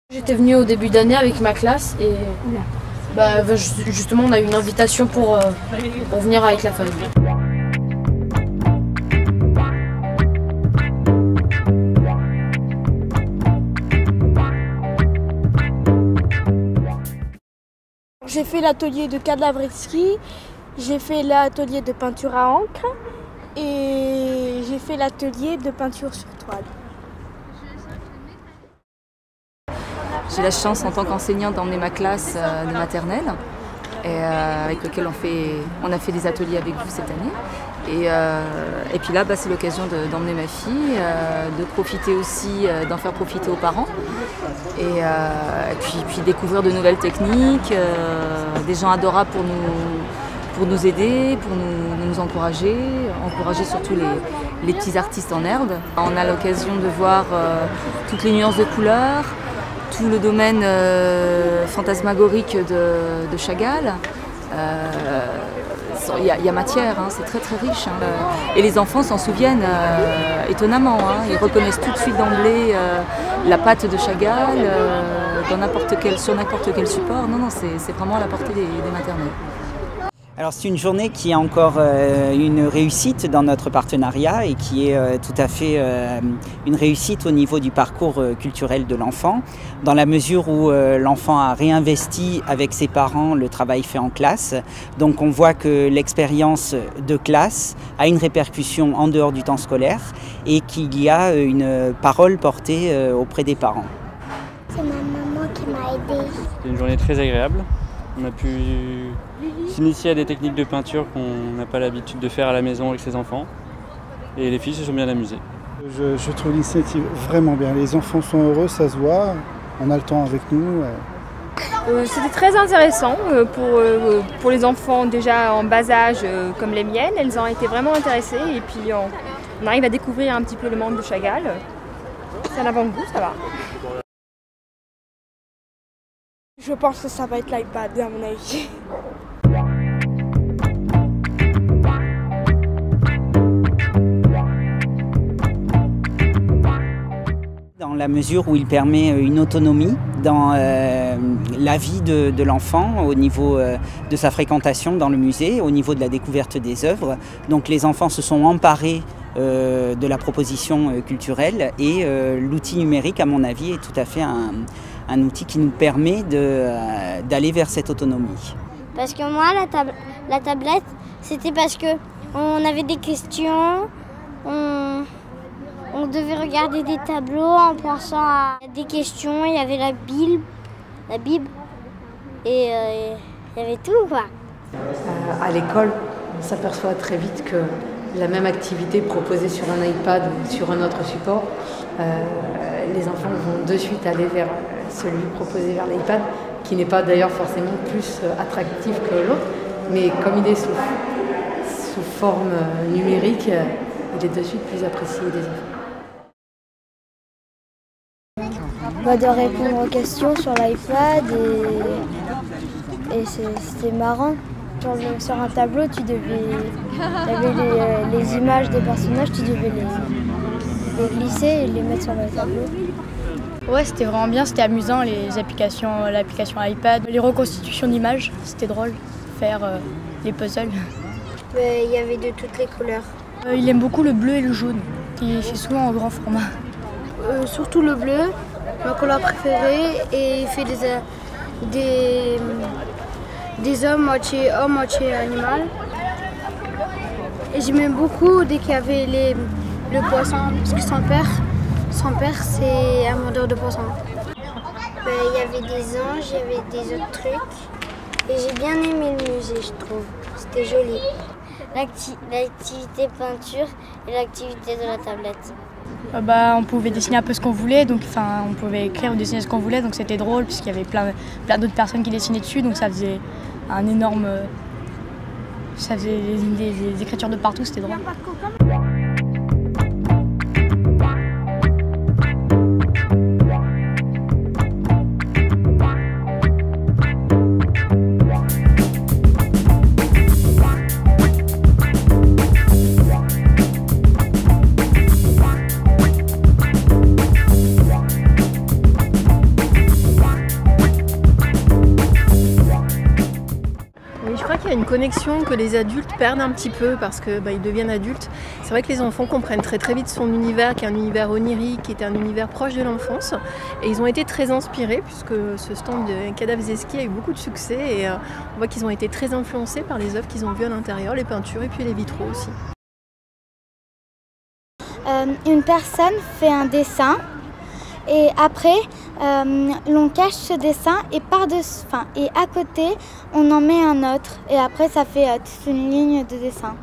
J'étais venue au début d'année avec ma classe et justement on a eu une invitation pour venir avec la famille. J'ai fait l'atelier de Kadlavretzky, j'ai fait l'atelier de peinture à encre et j'ai fait l'atelier de peinture sur toile. J'ai la chance en tant qu'enseignante d'emmener ma classe de maternelle avec laquelle on a fait des ateliers avec vous cette année. Et puis là, c'est l'occasion d'emmener ma fille, de profiter aussi, d'en faire profiter aux parents. Et puis découvrir de nouvelles techniques, des gens adorables pour nous aider, pour nous encourager surtout les petits artistes en herbe. On a l'occasion de voir toutes les nuances de couleurs, tout le domaine fantasmagorique de Chagall. Il y a matière, hein, c'est très très riche. Hein. Et les enfants s'en souviennent étonnamment. Hein. Ils reconnaissent tout de suite d'emblée la patte de Chagall sur n'importe quel support. Non, c'est vraiment à la portée des maternelles. Alors c'est une journée qui est encore une réussite dans notre partenariat et qui est tout à fait une réussite au niveau du parcours culturel de l'enfant, dans la mesure où l'enfant a réinvesti avec ses parents le travail fait en classe. Donc on voit que l'expérience de classe a une répercussion en dehors du temps scolaire et qu'il y a une parole portée auprès des parents. C'est ma maman qui m'a aidée. C'était une journée très agréable. On a pu s'initier à des techniques de peinture qu'on n'a pas l'habitude de faire à la maison avec ses enfants. Et les filles se sont bien amusées. Je trouve l'initiative vraiment bien. Les enfants sont heureux, ça se voit. On a le temps avec nous. C'était très intéressant pour les enfants déjà en bas âge comme les miennes. Elles ont été vraiment intéressées et puis on arrive à découvrir un petit peu le monde de Chagall. C'est un avant-goût, ça va. Je pense que ça va être l'iPad, à mon avis. Dans la mesure où il permet une autonomie dans la vie de l'enfant, au niveau de sa fréquentation dans le musée, au niveau de la découverte des œuvres. Donc les enfants se sont emparés de la proposition culturelle et l'outil numérique, à mon avis, est tout à fait un outil qui nous permet d'aller vers cette autonomie. Parce que moi, la tablette, c'était parce qu'on avait des questions, on devait regarder des tableaux en pensant à des questions, il y avait la Bible, et il y avait tout, quoi. À l'école, on s'aperçoit très vite que la même activité proposée sur un iPad ou sur un autre support, les enfants vont de suite aller vers celui proposé vers l'iPad, qui n'est pas d'ailleurs forcément plus attractif que l'autre, mais comme il est sous forme numérique, il est de suite plus apprécié des enfants. De répondre aux questions sur l'iPad et c'était marrant. Sur un tableau, tu avais les images des personnages, tu devais les glisser et les mettre sur le tableau. Ouais, c'était vraiment bien, c'était amusant, l'application iPad, les reconstitutions d'images, c'était drôle, faire les puzzles. Il y avait de toutes les couleurs. Il aime beaucoup le bleu et le jaune, il fait souvent en grand format. Surtout le bleu, ma couleur préférée, et il fait des hommes moitié homme, moitié animal. Et j'aimais beaucoup dès qu'il y avait le poisson, parce que son père c'est un vendeur de poissons. Il y avait des anges, il y avait des autres trucs. Et j'ai bien aimé le musée, je trouve. C'était joli. L'activité peinture et l'activité de la tablette. On pouvait dessiner un peu ce qu'on voulait, donc on pouvait écrire ou dessiner ce qu'on voulait, donc c'était drôle puisqu'il y avait plein d'autres personnes qui dessinaient dessus, donc ça faisait un énorme, ça faisait des écritures de partout, c'était drôle. connexion que les adultes perdent un petit peu parce qu'ils deviennent adultes. C'est vrai que les enfants comprennent très vite son univers, qui est un univers onirique, qui est un univers proche de l'enfance. Et ils ont été très inspirés puisque ce stand de Kadavezeski a eu beaucoup de succès et on voit qu'ils ont été très influencés par les œuvres qu'ils ont vues à l'intérieur, les peintures et puis les vitraux aussi. Une personne fait un dessin et après l'on cache ce dessin et et à côté on en met un autre et après ça fait toute une ligne de dessin.